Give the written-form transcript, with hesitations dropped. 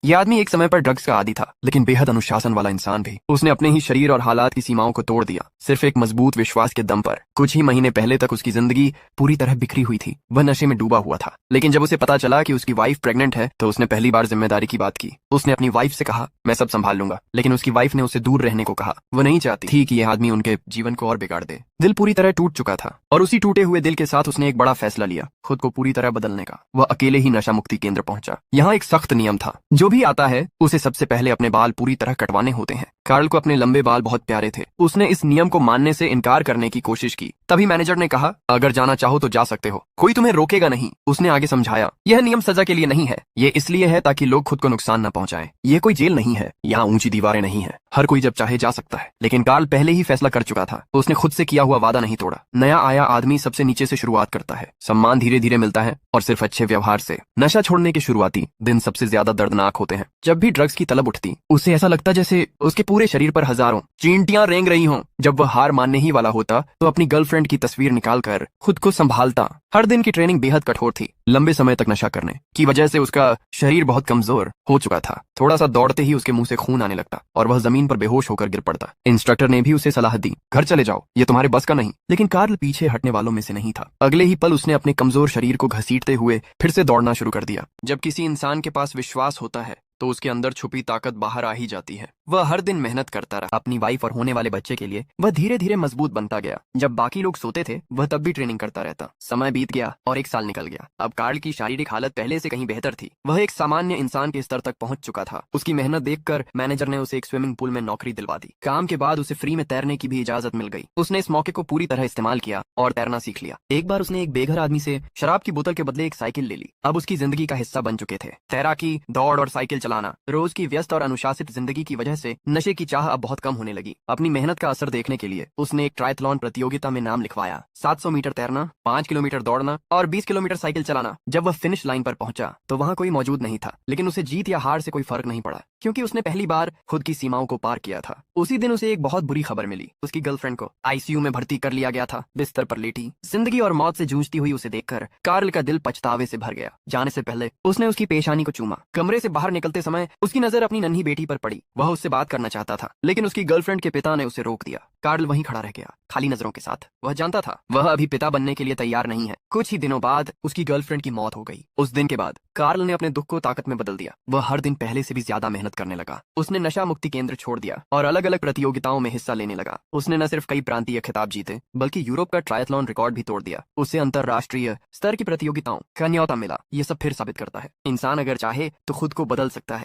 ये आदमी एक समय पर ड्रग्स का आदी था, लेकिन बेहद अनुशासन वाला इंसान भी। उसने अपने ही शरीर और हालात की सीमाओं को तोड़ दिया, सिर्फ एक मजबूत विश्वास के दम पर। कुछ ही महीने पहले तक उसकी जिंदगी पूरी तरह बिखरी हुई थी। वह नशे में डूबा हुआ था, लेकिन जब उसे पता चला कि उसकी वाइफ प्रेग्नेंट है तो उसने पहली बार जिम्मेदारी की बात की। उसने अपनी वाइफ से कहा, मैं सब संभाल लूंगा, लेकिन उसकी वाइफ ने उसे दूर रहने को कहा। वो नहीं चाहती थी कि यह आदमी उनके जीवन को और बिगाड़ दे। दिल पूरी तरह टूट चुका था और उसी टूटे हुए दिल के साथ उसने एक बड़ा फैसला लिया, खुद को पूरी तरह बदलने का। वह अकेले ही नशा मुक्ति केंद्र पहुंचा। यहाँ एक सख्त नियम था, जो भी आता है उसे सबसे पहले अपने बाल पूरी तरह कटवाने होते हैं। कार्ल को अपने लंबे बाल बहुत प्यारे थे। उसने इस नियम को मानने से इनकार करने की कोशिश की। तभी मैनेजर ने कहा, अगर जाना चाहो तो जा सकते हो, कोई तुम्हें रोकेगा नहीं। उसने आगे समझाया, यह नियम सजा के लिए नहीं है, ये इसलिए है ताकि लोग खुद को नुकसान न पहुंचाएं। ये कोई जेल नहीं है, यहाँ ऊंची दीवारें नहीं है, हर कोई जब चाहे जा सकता है। लेकिन कार्ल पहले ही फैसला कर चुका था। उसने खुद से किया हुआ वादा नहीं तोड़ा। नया आया आदमी सबसे नीचे से शुरुआत करता है। सम्मान धीरे धीरे मिलता है और सिर्फ अच्छे व्यवहार से। नशा छोड़ने के शुरुआती दिन सबसे ज्यादा दर्दनाक होते हैं। जब भी ड्रग्स की तलब उठती, उसे ऐसा लगता जैसे उसके पूरे शरीर पर हजारों चींटियां रेंग रही हों। जब वह हार मानने ही वाला होता तो अपनी गर्लफ्रेंड की तस्वीर निकालकर खुद को संभालता। हर दिन की ट्रेनिंग बेहद कठोर थी। लंबे समय तक नशा करने की वजह से उसका शरीर बहुत कमजोर हो चुका था। थोड़ा सा दौड़ते ही उसके मुंह से खून आने लगता और वह जमीन पर बेहोश होकर गिर पड़ता। इंस्ट्रक्टर ने भी उसे सलाह दी, घर चले जाओ, ये तुम्हारे बस का नहीं। लेकिन कार्ल पीछे हटने वालों में से नहीं था। अगले ही पल उसने अपने कमजोर शरीर को घसीटते हुए फिर से दौड़ना शुरू कर दिया। जब किसी इंसान के पास विश्वास होता है तो उसके अंदर छुपी ताकत बाहर आ ही जाती है। वह हर दिन मेहनत करता रहा। अपनी वाइफ और होने वाले बच्चे के लिए वह धीरे धीरे मजबूत बनता गया। जब बाकी लोग सोते थे, वह तब भी ट्रेनिंग करता रहता। समय बीत गया और एक साल निकल गया। अब कार्ल की शारीरिक हालत पहले से कहीं बेहतर थी। वह एक सामान्य इंसान के स्तर तक पहुंच चुका था। उसकी मेहनत देखकर मैनेजर ने उसे एक स्विमिंग पूल में नौकरी दिलवा दी। काम के बाद उसे फ्री में तैरने की भी इजाजत मिल गई। उसने इस मौके को पूरी तरह इस्तेमाल किया और तैरना सीख लिया। एक बार उसने एक बेघर आदमी से शराब की बोतल के बदले एक साइकिल ले ली। अब उसकी जिंदगी का हिस्सा बन चुके थे। तैराकी, दौड़ और साइकिल चलाना। रोज की व्यस्त और अनुशासित जिंदगी की वजह से नशे की चाह अब बहुत कम होने लगी। अपनी मेहनत का असर देखने के लिए उसने एक ट्रायथलॉन प्रतियोगिता में नाम लिखवाया। 700 मीटर तैरना, 5 किलोमीटर दौड़ना और 20 किलोमीटर साइकिल चलाना। जब वह फिनिश लाइन पर पहुंचा तो वहां कोई मौजूद नहीं था, लेकिन उसे जीत या हार से कोई फर्क नहीं पड़ा, क्योंकि उसने पहली बार खुद की सीमाओं को पार किया था। उसी दिन उसे एक बहुत बुरी खबर मिली। उसकी गर्लफ्रेंड को आईसीयू में भर्ती कर लिया गया था। बिस्तर पर लेटी जिंदगी और मौत से जूझती हुई उसे देखकर कार्ल का दिल पछतावे से भर गया। जाने से पहले उसने उसकी पेशानी को चूमा। कमरे से बाहर निकलते समय उसकी नजर अपनी नन्ही बेटी पर पड़ी। वह उससे बात करना चाहता था, लेकिन उसकी गर्लफ्रेंड के पिता ने उसे रोक दिया। कार्ल वहीं खड़ा रह गया, खाली नजरों के साथ। वह जानता था वह अभी पिता बनने के लिए तैयार नहीं है। कुछ ही दिनों बाद उसकी गर्लफ्रेंड की मौत हो गई। उस दिन के बाद कार्ल ने अपने दुख को ताकत में बदल दिया। वह हर दिन पहले से भी ज्यादा मेहनत करने लगा। उसने नशा मुक्ति केंद्र छोड़ दिया और अलग अलग प्रतियोगिताओं में हिस्सा लेने लगा। उसने न सिर्फ कई प्रांतीय खिताब जीते, बल्कि यूरोप का ट्रायथलॉन रिकॉर्ड भी तोड़ दिया। उसे अंतरराष्ट्रीय स्तर की प्रतियोगिताओं का न्योता मिला। ये सब फिर साबित करता है, इंसान अगर चाहे तो खुद को बदल सकता है।